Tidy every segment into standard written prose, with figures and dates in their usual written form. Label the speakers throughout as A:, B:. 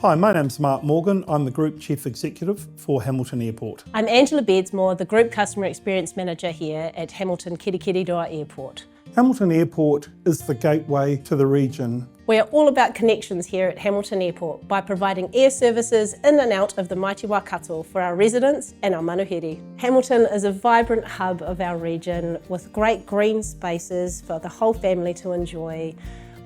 A: Hi, my name's Mark Morgan. I'm the Group Chief Executive for Hamilton Airport.
B: I'm Angela Beardsmore, the Group Customer Experience Manager here at Hamilton Kirikiriroa Airport.
A: Hamilton Airport is the gateway to the region.
B: We are all about connections here at Hamilton Airport by providing air services in and out of the Mighty Waikato for our residents and our manuhiri. Hamilton is a vibrant hub of our region with great green spaces for the whole family to enjoy,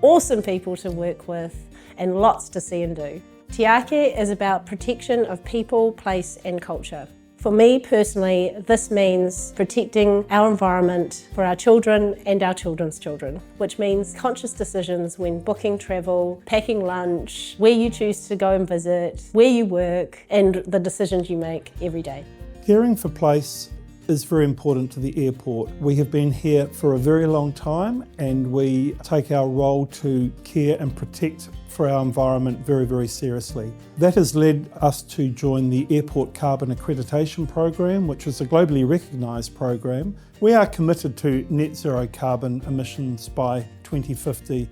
B: awesome people to work with, and lots to see and do. Tiaki is about protection of people, place and culture. For me personally, this means protecting our environment for our children and our children's children, which means conscious decisions when booking travel, packing lunch, where you choose to go and visit, where you work, and the decisions you make every day.
A: Caring for place is very important to the airport. We have been here for a very long time and we take our role to care and protect for our environment very, very seriously. That has led us to join the Airport Carbon Accreditation Program, which is a globally recognised program. We are committed to net zero carbon emissions by 2050.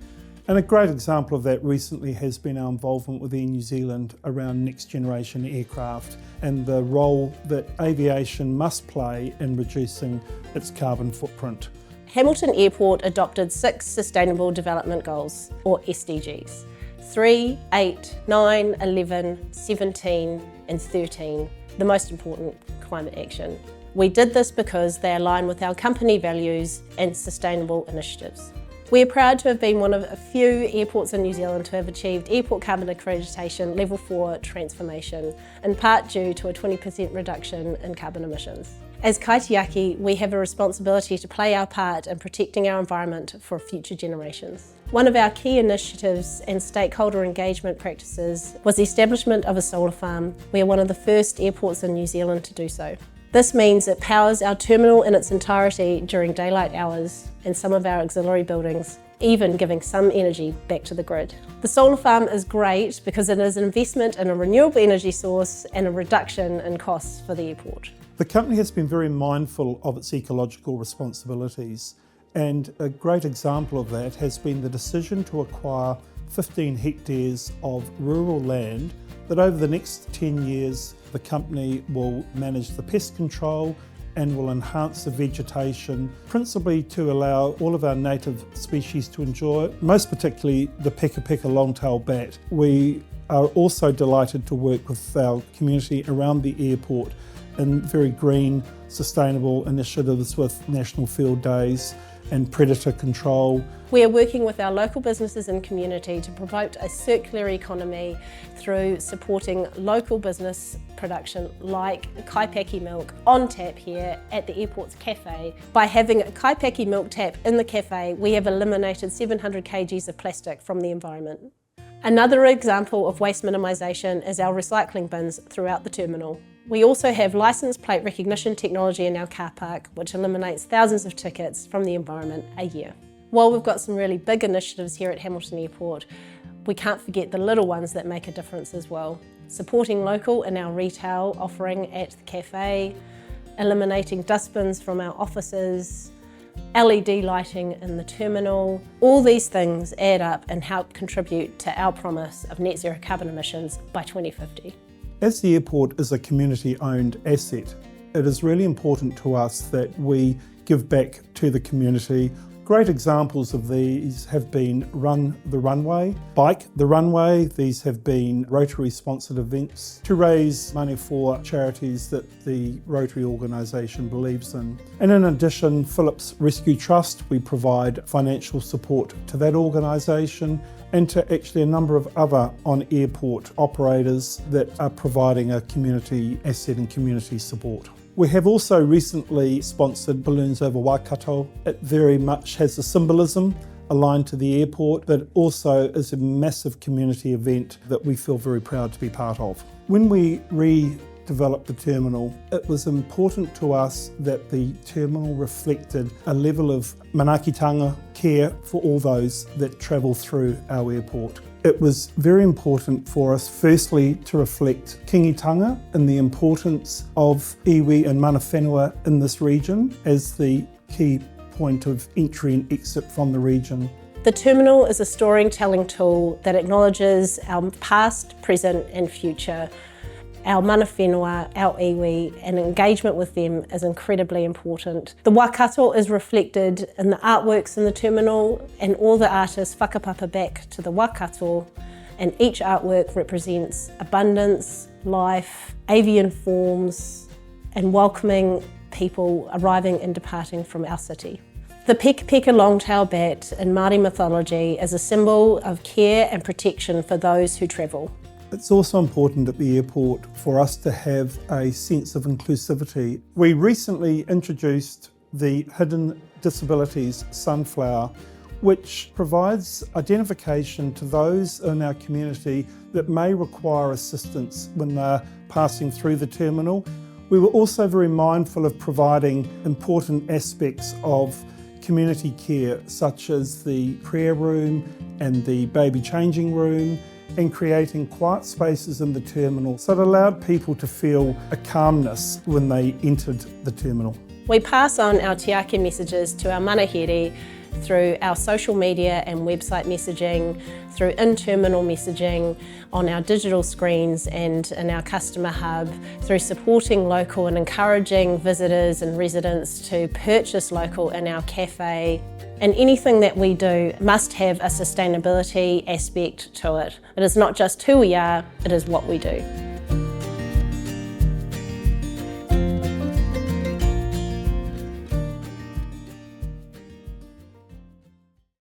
A: And a great example of that recently has been our involvement with Air New Zealand around next generation aircraft and the role that aviation must play in reducing its carbon footprint.
B: Hamilton Airport adopted 6 Sustainable Development Goals, or SDGs. 3, 8, 9, 11, 17 and 13, the most important climate action. We did this because they align with our company values and sustainable initiatives. We are proud to have been one of a few airports in New Zealand to have achieved Airport Carbon Accreditation Level 4 transformation, in part due to a 20% reduction in carbon emissions. As Tiaki, we have a responsibility to play our part in protecting our environment for future generations. One of our key initiatives and stakeholder engagement practices was the establishment of a solar farm. We are one of the first airports in New Zealand to do so. This means it powers our terminal in its entirety during daylight hours and some of our auxiliary buildings, even giving some energy back to the grid. The solar farm is great because it is an investment in a renewable energy source and a reduction in costs for the airport.
A: The company has been very mindful of its ecological responsibilities, and a great example of that has been the decision to acquire 15 hectares of rural land that over the next 10 years the company will manage the pest control and will enhance the vegetation, principally to allow all of our native species to enjoy it, most particularly the peka long-tailed bat. We are also delighted to work with our community around the airport in very green, sustainable initiatives with National Field Days and predator control.
B: We are working with our local businesses and community to promote a circular economy through supporting local business production like kaipeki milk on tap here at the airport's cafe. By having a kaipeki milk tap in the cafe, we have eliminated 700 kgs of plastic from the environment. Another example of waste minimisation is our recycling bins throughout the terminal. We also have licence plate recognition technology in our car park, which eliminates thousands of tickets from the environment a year. While we've got some really big initiatives here at Hamilton Airport, we can't forget the little ones that make a difference as well. Supporting local in our retail offering at the cafe, eliminating dustbins from our offices, LED lighting in the terminal. All these things add up and help contribute to our promise of net zero carbon emissions by 2050.
A: As the airport is a community-owned asset, it is really important to us that we give back to the community. Great examples of these have been Run the Runway, Bike the Runway. These have been Rotary-sponsored events to raise money for charities that the Rotary organisation believes in. And in addition, Phillips Rescue Trust, we provide financial support to that organisation and to actually a number of other on-airport operators that are providing a community asset and community support. We have also recently sponsored Balloons Over Waikato. It very much has a symbolism aligned to the airport, but also is a massive community event that we feel very proud to be part of. When we redeveloped the terminal, it was important to us that the terminal reflected a level of manaakitanga care for all those that travel through our airport. It was very important for us, firstly, to reflect kingitanga and the importance of iwi and mana whenua in this region as the key point of entry and exit from the region.
B: The terminal is a storytelling tool that acknowledges our past, present and future. Our mana whenua, our iwi, and engagement with them is incredibly important. The wakato is reflected in the artworks in the terminal, and all the artists whakapapa back to the wakato, and each artwork represents abundance, life, avian forms, and welcoming people arriving and departing from our city. The peka long-tail bat in Māori mythology is a symbol of care and protection for those who travel.
A: It's also important at the airport for us to have a sense of inclusivity. We recently introduced the Hidden Disabilities Sunflower, which provides identification to those in our community that may require assistance when they're passing through the terminal. We were also very mindful of providing important aspects of community care, such as the prayer room and the baby changing room, and creating quiet spaces in the terminal, so it allowed people to feel a calmness when they entered the terminal.
B: We pass on our Tiaki messages to our manahere through our social media and website messaging, through in-terminal messaging, on our digital screens and in our customer hub, through supporting local and encouraging visitors and residents to purchase local in our cafe. And anything that we do must have a sustainability aspect to it. It is not just who we are, it is what we do.